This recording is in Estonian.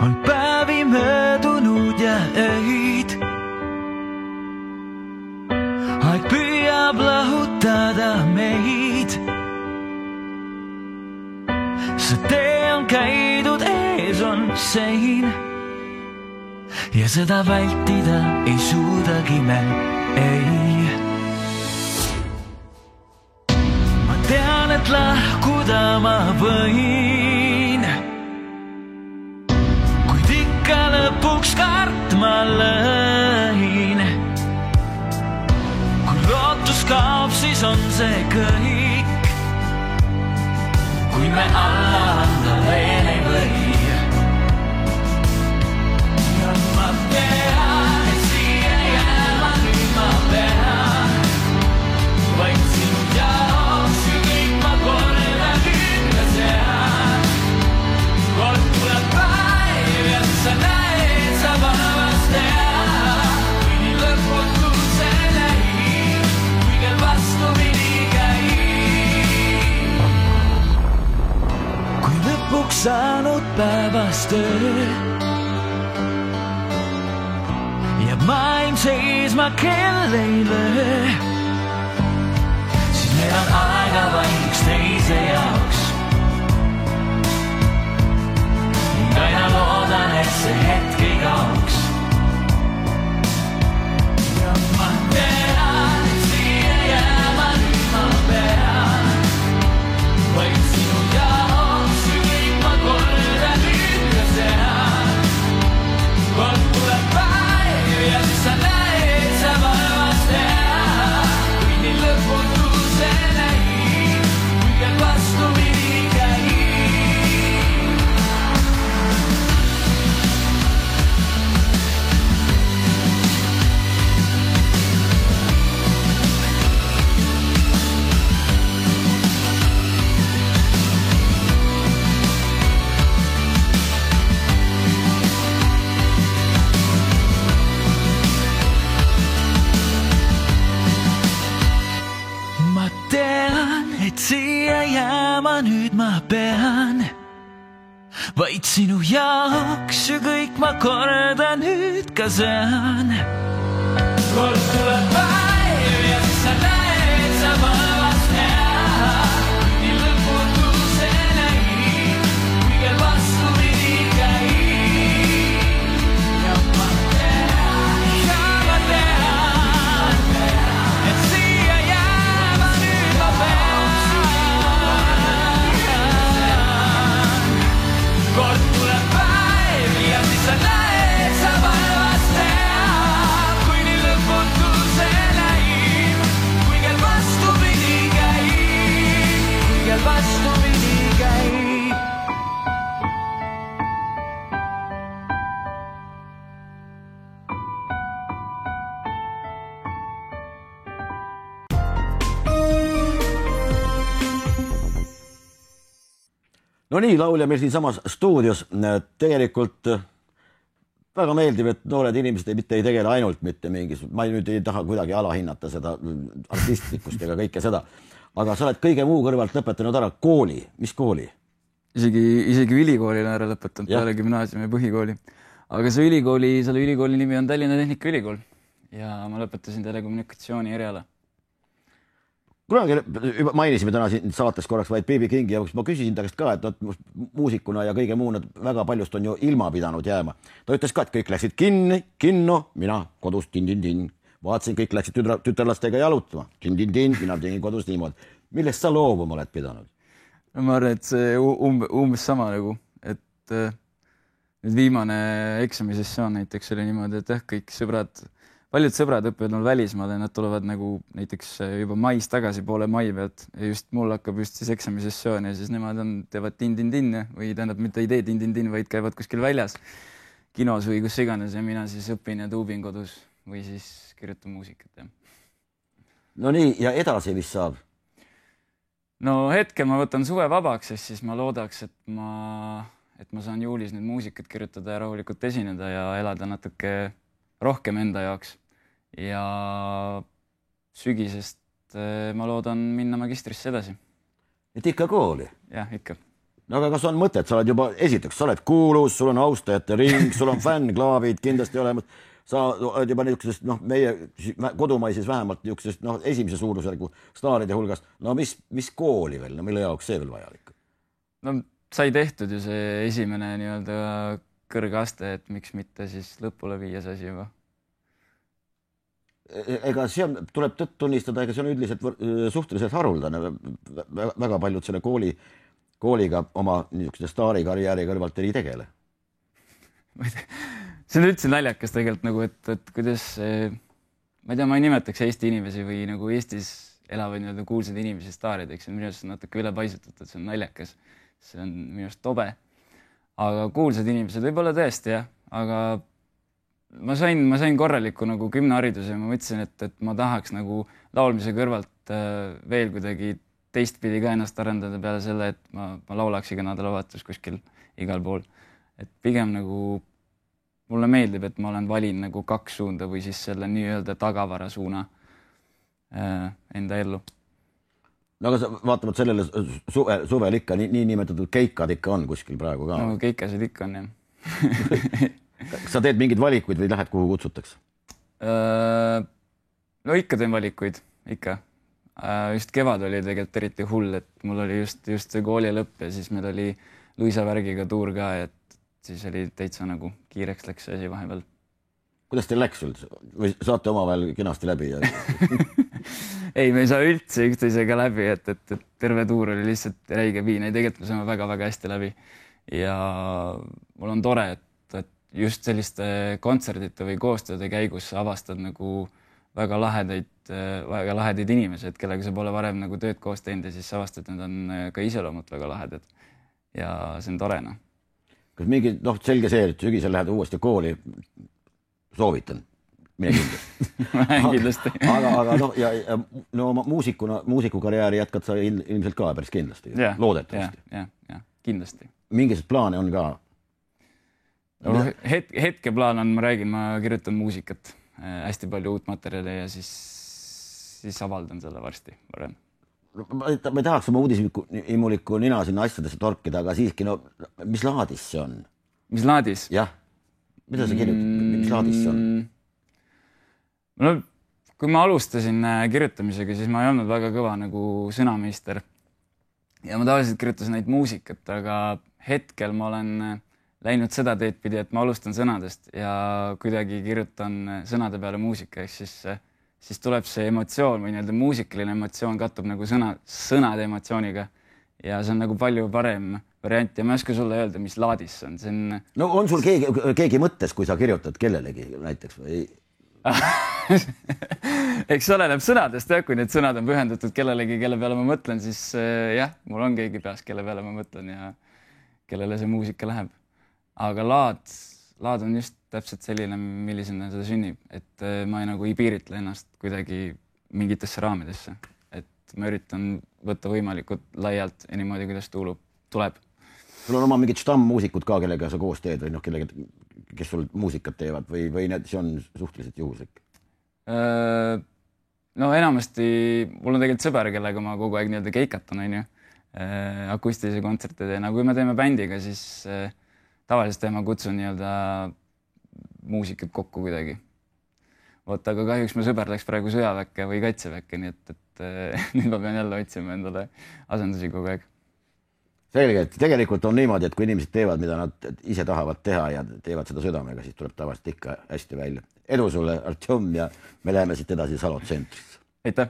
on päevi möödunud ja öid. Aeg püüab lahutada meid. See tee on käidud, ees on sein. Ja seda vältida ei suudagi me, ei. Ma tean, et lahkuda ma võin, kuid ikka lõpuks kartma lõin. Kui lootus kaob, siis on see kõik. Kui me alla anda veel ei või. Ma tean, et siia jääma nüüd ma pean. Vaid sinu jaoks ju kõik ma kordan ümber sean. Kord tuleb päev ja sa näed, sa vabast teha. Kui nii lõputu see näib, kui kell vastupidi käib. Kui lõpuks saanud päevast öö ja maailm seisma kell ei löö, siis meil on aega vaid üks teise jaoks. Ning aina loodan, et see hetk ei kaoks. Ja ma tean, et siia jääma nüüd ma pean. Vaid sinu jaoks ju kõik ma kordan ümber sean. Kord tuleb päev ja sa näed, sa vabast teha. Kui nii lõputu see näib, kui kell vastupidi käib. Ma tean, et siia jääma nüüd ma pean. Vaid sinu jaoks ju kõik ma kordan nüüd ka saan. Kord tuleb päev ja sa näed, sa vabast teha. Nii lõputu see näib, kui kell vastupidi käib. Ja ma tean, et siia jääma nüüd ma pean. Kord tuleb päev ja siis sa näed, sa vabast teha. Kui nii lõputu see näib, kui kell vastupidi käib. Kui kell vastupidi käib. No nii, laulja meil siin samas stuudios. Tegelikult väga meeldib, et noored inimesed mitte ei tegele ainult mitte mingis, ma nüüd ei taha kuidagi alahinnata seda artistlikkust ega kõike seda, aga sa oled kõige muu kõrvalt lõpetanud ära kooli. Mis kooli? Isegi ülikooli on ära lõpetanud peale gümnaasiumi ja põhikooli. Aga selle ülikooli nimi on Tallinna Tehnikaülikool ja ma lõpetasin telekommunikatsiooni eriala. Kunagi mainisime täna siin saates korraks vaid B.B. Kingi ja ma küsisin ta käest ka, et muusikuna ja kõige muud väga paljust on ju ilma pidanud jääma. Ta ütles ka, et kõik läksid kinno, mina kodus tin-tin-tin. Vaatasin, kõik läksid tütarlastega jalutama. Tin-tin-tin, mina tegin kodus niimoodi. Millest sa loobuma oled pidanud? Ma arvan, et see umbes sama nagu, et nüüd viimane eksamisessioon näiteks oli niimoodi, et kõik sõbrad, paljud sõbrad õpivad mul välismaal ja nad tulevad nagu näiteks juba mais tagasi poole mai pealt ja just mul hakkab just siis eksamisessioon ja siis nemad teevad tin-tin-tin või tähendab mitte ei tee tin-tin-tin, vaid käivad kuskil väljas kinos või kus iganes ja mina siis õpin ja tuubin kodus või siis kirjutan muusikat. No nii, ja edasi, mis saab? No hetkel ma võtan suve vabaks, siis ma loodaks, et ma saan juulis nüüd muusikat kirjutada ja rahulikult esineda ja elada natuke rohkem enda jaoks. Ja sügisest ma loodan minna magistrisse edasi. Et ikka kooli? Jah, ikka. no aga kas on mõtet, sa oled juba esiteks, sa oled kuulus, sul on austajate ring, sul on fännklaavid kindlasti olemas, sa oled juba niisugusest, noh, meie kodumaises vähemalt niisugusest, noh, esimese suurusjärgu staaride hulgas. No mis kooli veel, no mille jaoks see veel vajalik? No sai tehtud ju see esimene nii-öelda kõrgaste, et miks mitte siis lõpule viia see asi juba. Ega see on, tuleb tõtt tunnistada, ega see on üldiselt suhteliselt haruldane. Väga paljud selle kooliga oma niisuguse staarikarjääri kõrvalt ei tegele. See on üldse naljakas tegelikult nagu, et kuidas, ma ei tea, ma ei nimetaks Eesti inimesi või nagu Eestis elavad nii-öelda kuulsad inimesi staarideks. Minu arust on natuke üle paisutatud, see on naljakas. See on minu arust tobe. Aga kuulsad inimesed võib-olla tõesti, jah. Aga ma sain korraliku nagu gümnahariduse ja ma mõtlesin, et ma tahaks nagu laulmise kõrvalt veel kuidagi teistpidi ka ennast arendada peale selle, et ma laulaks iga nädalavahetus kuskil igal pool. Et pigem nagu mulle meeldib, et ma olen valin nagu 2 suunda või siis selle nii-öelda tagavara suuna enda ellu. No aga sa vaatamad sellele suvel ikka nii nimetatud keikad ikka on kuskil praegu ka? No keikasid ikka on, jah. Kas sa teed mingeid valikuid või lähed kuhu kutsutakse? No ikka teen valikuid, ikka. Just kevad oli tegelikult eriti hull, et mul oli just see kooli lõpp ja siis meil oli Luisa värgiga tuur ka, et siis oli täitsa nagu kiireks läks see asi vahepeal. Kuidas teil läks üldse? Või saate omavahel kenasti läbi? Ei, me ei saa üldse üksteisega läbi, et terve tuur oli lihtsalt räige piin. Ei, tegelikult me saame väga-väga hästi läbi. Ja mul on tore, et just selliste kontserdite või koostööde käigus avastad nagu väga lahedaid inimesed, kellega sa pole varem nagu tööd koos teinud ja siis avastad, et nad on ka iseloomult väga lahedad. Ja see on tore, noh. Kas mingi, selge see, et sügisel lähed uuesti kooli, soovitan? Mine kindlasti. Aga muusikukarjääri jätkad sa ilmselt ka päris kindlasti. Loodetavasti. Ja, kindlasti. Mingised plaane on ka? Hetke plaan on, ma kirjutan muusikat, hästi palju uut materjali ja siis avaldan selle varsti varem. Ma ei tahaks oma uudishimuliku nina sinna asjadesse torkida, aga siiski, mis laadis see on? Mis laadis? Jah. Mida sa kirjutad? Mis laadis see on? No, kui ma alustasin kirjutamisega, siis ma ei olnud väga kõva nagu sõnameister. Ja ma tavaliselt kirjutasin neid muusikat, aga hetkel ma olen läinud seda teed pidi, et ma alustan sõnadest ja kuidagi kirjutan sõnade peale muusika, ehk siis tuleb see emotsioon või nii-öelda muusikaline emotsioon kattub nagu sõnade emotsiooniga ja see on nagu palju parem variant ja ma ei oska sulle öelda, mis laadis see on. No on sul keegi mõttes, kui sa kirjutad kellelegi näiteks või? Eks oleneb sõnadest, kui need sõnad on pühendatud kellelegi, kelle peale ma mõtlen, siis jah, mul on keegi peas, kelle peale ma mõtlen ja kellele see muusika läheb. Aga laad on just täpselt selline, millisena seda sünnib, et ma ei piiritle ennast kuidagi mingitesse raamidesse, et ma üritan võtta võimalikult laialt ja niimoodi, kuidas tuleb. Sul on oma mingid stammmuusikud ka, kellega sa koos teed või kellega, kes sul muusikat teevad või see on suhteliselt juhuslik? No enamasti mul on tegelikult sõber, kellega ma kogu aeg nii-öelda keikatan, akustilise kontserte teen. Kui me teeme bändiga, siis tavaliselt ma kutsun nii-öelda muusikat kokku kuidagi. Aga kahjuks mu sõber läks praegu sõjaväkke või kaitseväkke, nii et nüüd ma pean jälle otsima endale asendusi kogu aeg. Selge, et tegelikult on niimoodi, et kui inimesed teevad, mida nad ise tahavad teha ja teevad seda südamega, siis tuleb tavaliselt ikka hästi välja. Edu sulle, Artjom, ja me läheme siit edasi Salo tsentrisse. Aitäh!